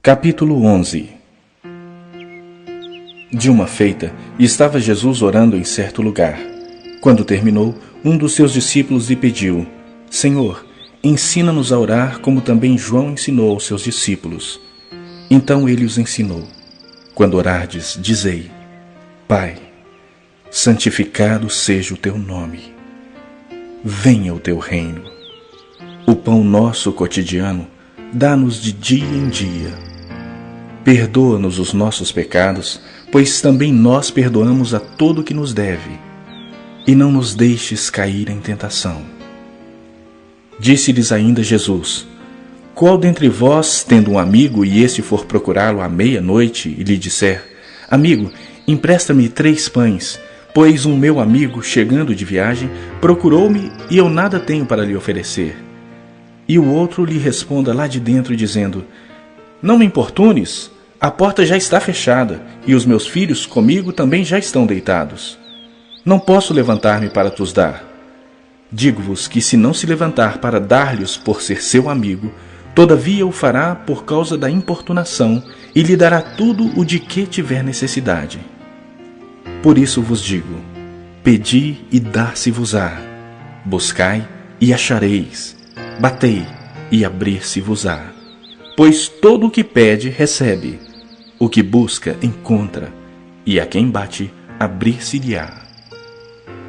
Capítulo 11. De uma feita, estava Jesus orando em certo lugar. Quando terminou, um dos seus discípulos lhe pediu: Senhor, ensina-nos a orar como também João ensinou aos seus discípulos. Então ele os ensinou: Quando orardes, dizei: Pai, santificado seja o teu nome. Venha o teu reino. O pão nosso cotidiano dá-nos de dia em dia. Perdoa-nos os nossos pecados, pois também nós perdoamos a todo o que nos deve. E não nos deixes cair em tentação. Disse-lhes ainda Jesus: Qual dentre vós, tendo um amigo, e este for procurá-lo à meia-noite, e lhe disser: Amigo, empresta-me 3 pães, pois um meu amigo, chegando de viagem, procurou-me e eu nada tenho para lhe oferecer. E o outro lhe responda lá de dentro, dizendo: Não me importunes, a porta já está fechada, e os meus filhos comigo também já estão deitados. Não posso levantar-me para te-os dar. Digo-vos que se não se levantar para dar-lhes por ser seu amigo, todavia o fará por causa da importunação, e lhe dará tudo o de que tiver necessidade. Por isso vos digo: pedi e dar-se-vos-á, buscai e achareis, batei e abrir-se-vos-á. Pois todo o que pede, recebe, o que busca, encontra, e a quem bate, abrir-se-lhe-á.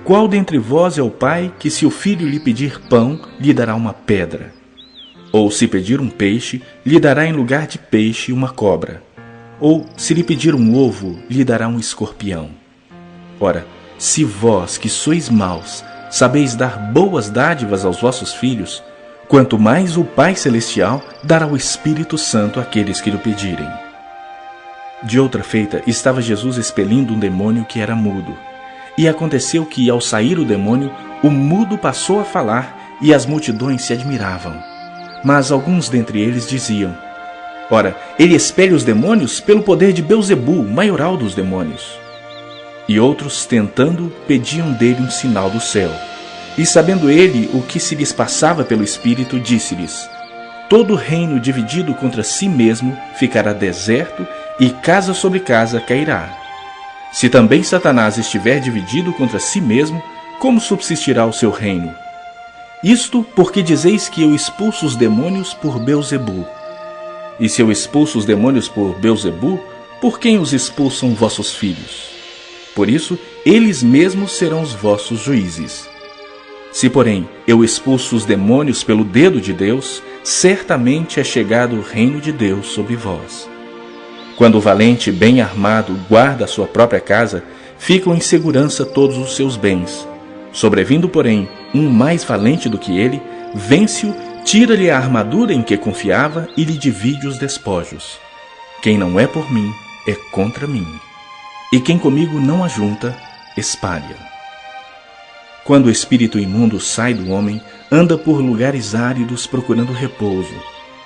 Qual dentre vós é o pai que, se o filho lhe pedir pão, lhe dará uma pedra? Ou se pedir um peixe, lhe dará em lugar de peixe uma cobra? Ou se lhe pedir um ovo, lhe dará um escorpião? Ora, se vós, que sois maus, sabeis dar boas dádivas aos vossos filhos, quanto mais o Pai Celestial dará o Espírito Santo àqueles que lhe pedirem. De outra feita, estava Jesus expelindo um demônio que era mudo. E aconteceu que, ao sair o demônio, o mudo passou a falar, e as multidões se admiravam. Mas alguns dentre eles diziam: Ora, ele expele os demônios pelo poder de Belzebu, maioral dos demônios. E outros, tentando, pediam dele um sinal do céu. E sabendo ele o que se lhes passava pelo Espírito, disse-lhes: Todo reino dividido contra si mesmo ficará deserto, e casa sobre casa cairá. Se também Satanás estiver dividido contra si mesmo, como subsistirá o seu reino? Isto porque dizeis que eu expulso os demônios por Belzebu. E se eu expulso os demônios por Belzebu, por quem os expulsam vossos filhos? Por isso, eles mesmos serão os vossos juízes. Se, porém, eu expulso os demônios pelo dedo de Deus, certamente é chegado o reino de Deus sobre vós. Quando o valente bem armado guarda a sua própria casa, ficam em segurança todos os seus bens. Sobrevindo, porém, um mais valente do que ele, vence-o, tira-lhe a armadura em que confiava e lhe divide os despojos. Quem não é por mim, é contra mim. E quem comigo não ajunta, espalha. Quando o espírito imundo sai do homem, anda por lugares áridos procurando repouso,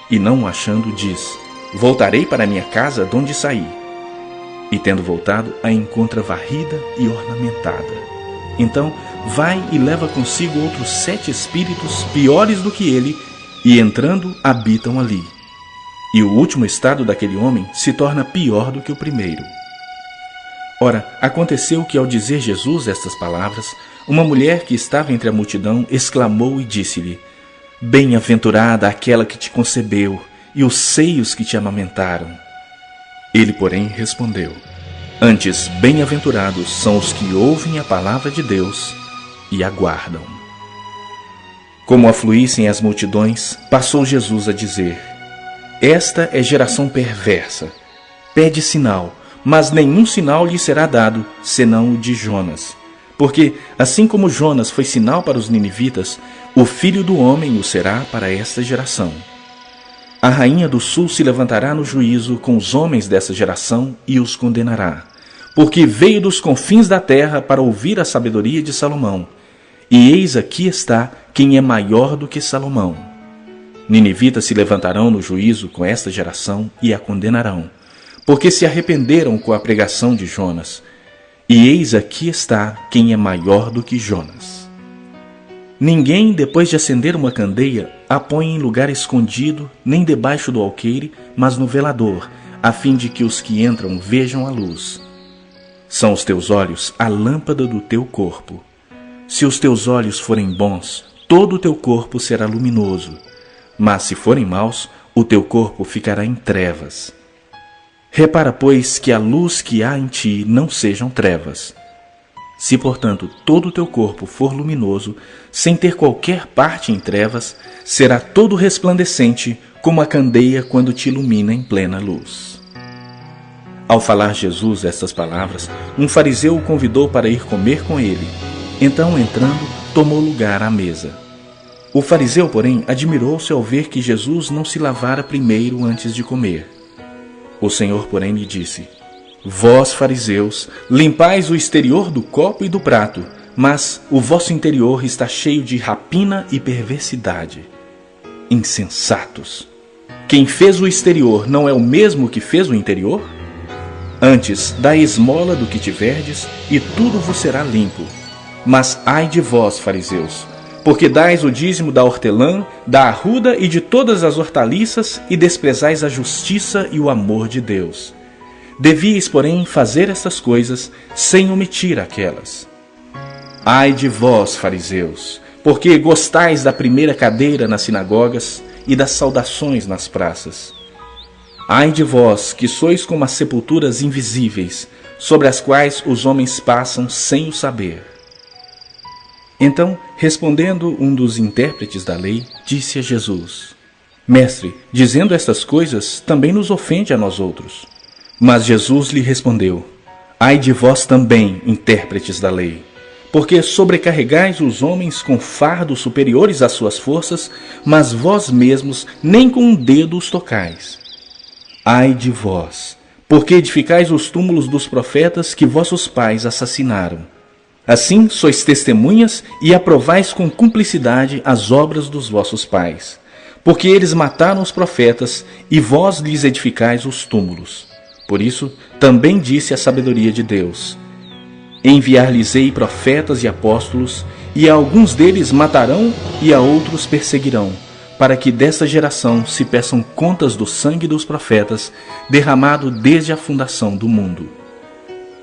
e não o achando, diz: Voltarei para minha casa donde saí. E tendo voltado, a encontra varrida e ornamentada. Então vai e leva consigo outros 7 espíritos piores do que ele, e entrando, habitam ali. E o último estado daquele homem se torna pior do que o primeiro. Ora, aconteceu que, ao dizer Jesus estas palavras, uma mulher que estava entre a multidão exclamou e disse-lhe: Bem-aventurada aquela que te concebeu e os seios que te amamentaram. Ele, porém, respondeu: Antes, bem-aventurados são os que ouvem a palavra de Deus e aguardam. Como afluíssem as multidões, passou Jesus a dizer: Esta é geração perversa. Pede sinal, mas nenhum sinal lhe será dado, senão o de Jonas. Porque, assim como Jonas foi sinal para os ninivitas, o Filho do Homem o será para esta geração. A rainha do sul se levantará no juízo com os homens dessa geração e os condenará, porque veio dos confins da terra para ouvir a sabedoria de Salomão. E eis aqui está quem é maior do que Salomão. Ninivitas se levantarão no juízo com esta geração e a condenarão, porque se arrependeram com a pregação de Jonas. E eis aqui está quem é maior do que Jonas. Ninguém, depois de acender uma candeia, a põe em lugar escondido, nem debaixo do alqueire, mas no velador, a fim de que os que entram vejam a luz. São os teus olhos a lâmpada do teu corpo. Se os teus olhos forem bons, todo o teu corpo será luminoso, mas se forem maus, o teu corpo ficará em trevas. Repara, pois, que a luz que há em ti não sejam trevas. Se, portanto, todo o teu corpo for luminoso, sem ter qualquer parte em trevas, será todo resplandecente, como a candeia quando te ilumina em plena luz. Ao falar Jesus estas palavras, um fariseu o convidou para ir comer com ele. Então, entrando, tomou lugar à mesa. O fariseu, porém, admirou-se ao ver que Jesus não se lavara primeiro antes de comer. O Senhor, porém, lhe disse: Vós, fariseus, limpais o exterior do copo e do prato, mas o vosso interior está cheio de rapina e perversidade. Insensatos! Quem fez o exterior não é o mesmo que fez o interior? Antes, dai esmola do que tiverdes, e tudo vos será limpo. Mas ai de vós, fariseus, porque dais o dízimo da hortelã, da arruda e de todas as hortaliças, e desprezais a justiça e o amor de Deus. Devíeis, porém, fazer estas coisas sem omitir aquelas. Ai de vós, fariseus, porque gostais da primeira cadeira nas sinagogas e das saudações nas praças. Ai de vós, que sois como as sepulturas invisíveis, sobre as quais os homens passam sem o saber. Então, respondendo um dos intérpretes da lei, disse a Jesus: Mestre, dizendo estas coisas, também nos ofende a nós outros. Mas Jesus lhe respondeu: Ai de vós também, intérpretes da lei, porque sobrecarregais os homens com fardos superiores às suas forças, mas vós mesmos nem com um dedo os tocais. Ai de vós, porque edificais os túmulos dos profetas que vossos pais assassinaram. Assim sois testemunhas e aprovais com cumplicidade as obras dos vossos pais, porque eles mataram os profetas e vós lhes edificais os túmulos. Por isso, também disse a sabedoria de Deus: Enviar-lhes-ei profetas e apóstolos, e a alguns deles matarão e a outros perseguirão, para que desta geração se peçam contas do sangue dos profetas, derramado desde a fundação do mundo.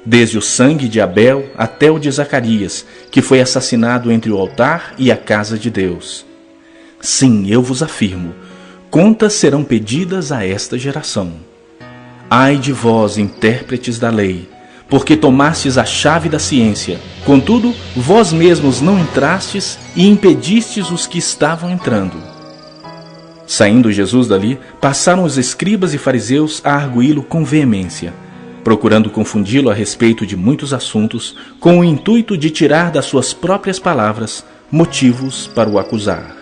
Desde o sangue de Abel até o de Zacarias, que foi assassinado entre o altar e a casa de Deus. Sim, eu vos afirmo, contas serão pedidas a esta geração. Ai de vós, intérpretes da lei, porque tomastes a chave da ciência, contudo, vós mesmos não entrastes e impedistes os que estavam entrando. Saindo Jesus dali, passaram os escribas e fariseus a arguí-lo com veemência, procurando confundi-lo a respeito de muitos assuntos, com o intuito de tirar das suas próprias palavras motivos para o acusar.